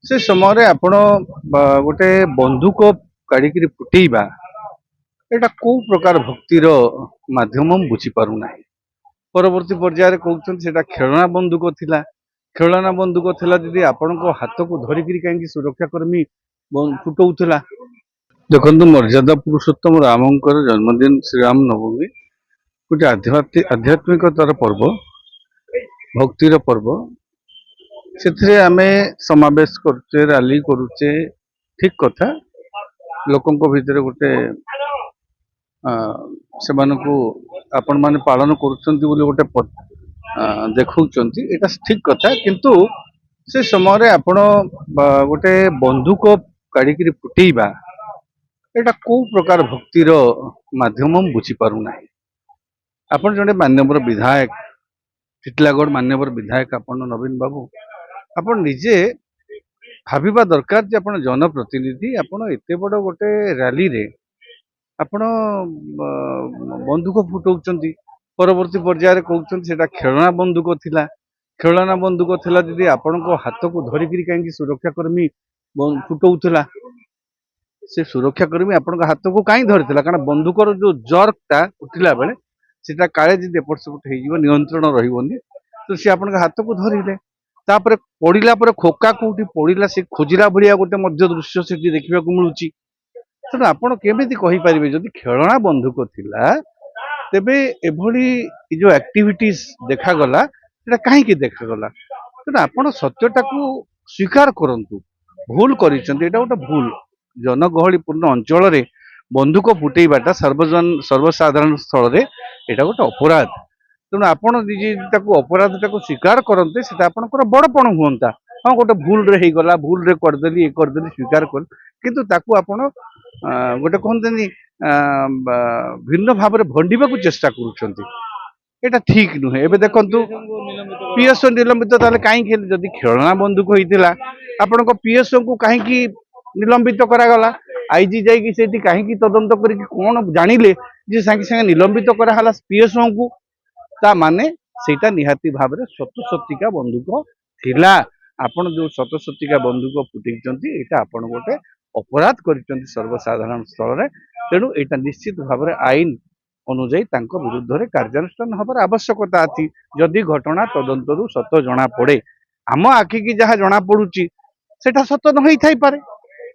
से समय आपण गोटे बंदूक काढ़ी फुटेबा एटा को प्रकार भक्तिर माध्यम हम बुझी पारु नाही। परवर्ती पर्यायर कहउछन सेटा खेलना बंदूक थिला। खेलना बंदूक थिला जदि आपनको हाथ को धरिकिरी काहेकि सुरक्षा कर्मी फुटौथिला। देखंतु मर्यादा पुरुषोत्तम रामंकर जन्मदिन श्री राम नवमी गोटे आध्यात्मिकतार पर्व, भक्तिर पर्व। से आमे समावेश करुचे, रैली करुचे, ठीक कथा। लोकंको भितर गोटे सेमानकु आपण माने पालन करुचंती बोली गोटे देखौचंती, एटा ठीक कथा। किंतु से समय आपण गोटे बंदूक काढ़ी फुटेबा एटा को प्रकार भक्तिर माध्यम हम बुझी पारु नाही। आपण जने मान्यवर विधायक, टिटलागढ़ मान्यवर विधायक आपण नवीन बाबू, आपण निजे भाविबा दरकार जे आपण जनप्रतिनिधि, आपण एते बड़ गोटे रैली रे आपण बंदूक फुटौचंती। परवर्ती पर्यायर कहउछन सेटा खेलना बंदूक थिला। खेलना बंदूक थिला जदि आपनको हाथ को धरिकिरी काहेकि सुरक्षा कर्मी फुटौथिला। से सुरक्षा कर्मी आपनको हाथ को काई धरिथिला कारण बंदूकर जो जर्कटा उठिला बेले सेटा काळे जदि एपट सेपट हे जीव नियंत्रण रहिबोनी, तो से आपनको हाथ को धरिले। तापर पड़िला पर खोका कोठी पड़िला से खोजिला भलिया गोटे मध्य दृश्य सेठी देखिबा को मिलुची। तेणु आपण केमिति कहि पारिबे जदि खेलना बंदूक थिला तेबे एभली जो एक्टिविटीज देखा गला सेटा काहेकि देखा गला। तेणु आपण सत्यटा को स्वीकार करंतु, भूल करिसंती, एटा गोटे भूल। जनगहलीपूर्ण अंचल रे बंदूक फुटेबाटा सर्वसाधारण स्थल रे एटा गोटे अपराध। तेणु आपण निजे ताको अपराधटाको स्वीकार करते सेटा आपणकर बड़पण हुअंता। हाँ गोटे भूल रे हे गला, भूल रे करदेली, ए करदेली स्वीकार कर, किंतु ताको आपण गोटे कहते भिन्न भाव में भंडिबा को चेष्टा करुछंती, एटा ठीक नुहे। एबे देखंतु पीएसओ निलंबित ताले काहेकि जदि खेलना बंदूक होइतिला आपनको पीएसओ को काहेकि निलंबित करा गला। आईजी जाइकी सेठी काहेकि तदंत करिकि कोन जानिले जे संगे संगे निलंबित करा हला पीएसओ को। ता माने सेटा निहाती भाव में सतसतिका बंदूक थिला। आपण जो सतसतिका बंदूक फुटेइचंती एटा आपण गोटे अपराध करिचंती सर्वसाधारण स्थल रे। तेणु एटा निश्चित भाव में आईन अनुଯାयी तांको विरुद्ध रे कार्यानुष्ठान हबार आवश्यकता अछि। जदि घटना तदंतरु सत जना पड़े, आम आखि की जहाँ जना पड़ुची सेटा सत न होई थाई पारे।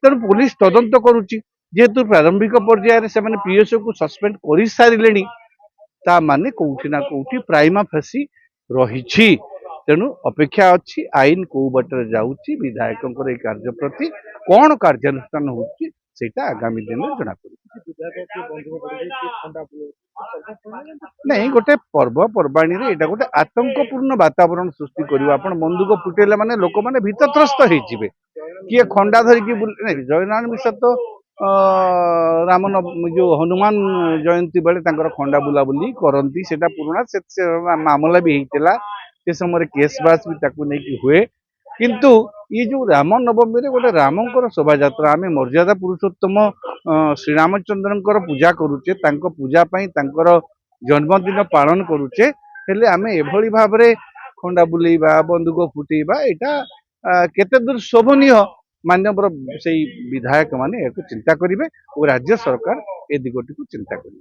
तेणु पुलिस तदंत करुची, जेहेतु प्रारंभिक पर्यायर से माने पीएसओ को सस्पेंड करि सारिलेनी, ता माने कोउठी ना कोउठी प्राइमा फेसी रहिछि। तेणु अपेक्षा अछि आईन को बटर जाउची, विधायकंकर ए कार्य प्रति कोन कार्यानुष्ठान होउची सेटा आगामी दिन में जना पड़े। नहीं गोटे पर्व पर्वाणी रे एटा गोटे आतंकपूर्ण वातावरण सृष्टि करिवा। आपण बंदूक फुटेले माने लोक माने भीतत्रस्त हे जिवे, किए खंडा धरिकी नहीं जयनारायण मिश्र तो जो हनुमान जयंती बेले तांकर खंडा बुलाबुली करती, सेटा पुराना से मामला भी होता से समय केस बास भी ताकू नहीं हुए। किंतु ये जो राम नवमी रे गोटे रामंकर शोभा यात्रा, आमे मर्यादा पुरुषोत्तम श्री रामचंद्रंकर पूजा करुचे, तांको पूजा पई तांकर जन्मदिन पालन करुचे, हेले आमे एभली भाव रे खंडा बुलेइबा, बंदूक फुटेइबा एटा केते दूर शोभनीय। मान्यवर से विधायक माने चिंता करिवे और राज्य सरकार ए दिगटी को चिंता करिवे।